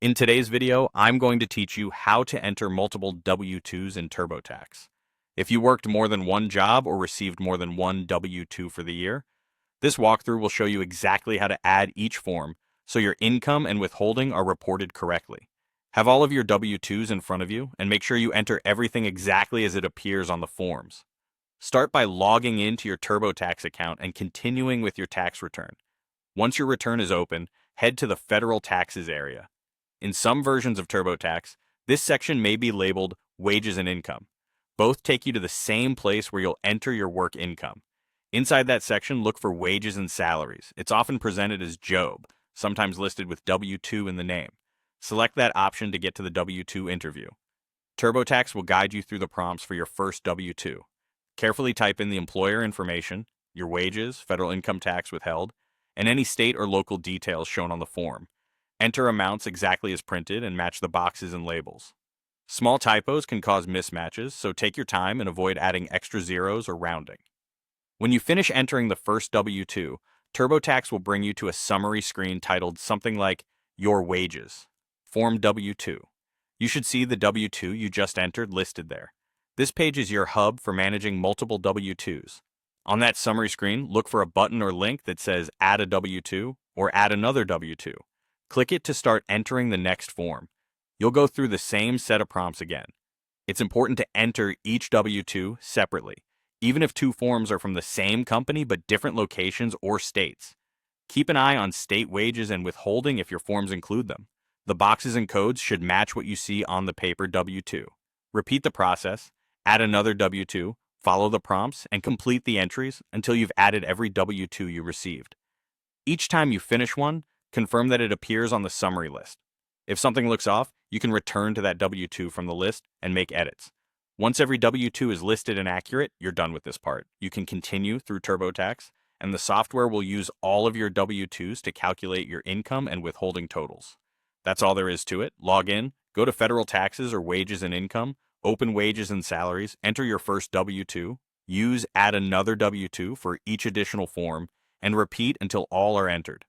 In today's video, I'm going to teach you how to enter multiple W-2s in TurboTax. If you worked more than one job or received more than one W-2 for the year, this walkthrough will show you exactly how to add each form so your income and withholding are reported correctly. Have all of your W-2s in front of you and make sure you enter everything exactly as it appears on the forms. Start by logging into your TurboTax account and continuing with your tax return. Once your return is open, head to the Federal Taxes area. In some versions of TurboTax, this section may be labeled Wages and Income. Both take you to the same place where you'll enter your work income. Inside that section, look for Wages and Salaries. It's often presented as Job, sometimes listed with W-2 in the name. Select that option to get to the W-2 interview. TurboTax will guide you through the prompts for your first W-2. Carefully type in the employer information, your wages, federal income tax withheld, and any state or local details shown on the form. Enter amounts exactly as printed and match the boxes and labels. Small typos can cause mismatches, so take your time and avoid adding extra zeros or rounding. When you finish entering the first W-2, TurboTax will bring you to a summary screen titled something like Your Wages, Form W-2. You should see the W-2 you just entered listed there. This page is your hub for managing multiple W-2s. On that summary screen, look for a button or link that says Add a W-2 or Add another W-2. Click it to start entering the next form. You'll go through the same set of prompts again. It's important to enter each W-2 separately, even if two forms are from the same company but different locations or states. Keep an eye on state wages and withholding if your forms include them. The boxes and codes should match what you see on the paper W-2. Repeat the process, add another W-2, follow the prompts, and complete the entries until you've added every W-2 you received. Each time you finish one, confirm that it appears on the summary list. If something looks off, you can return to that W-2 from the list and make edits. Once every W-2 is listed and accurate, you're done with this part. You can continue through TurboTax, and the software will use all of your W-2s to calculate your income and withholding totals. That's all there is to it. Log in, go to Federal Taxes or Wages and Income, open Wages and Salaries, enter your first W-2, use Add another W-2 for each additional form, and repeat until all are entered.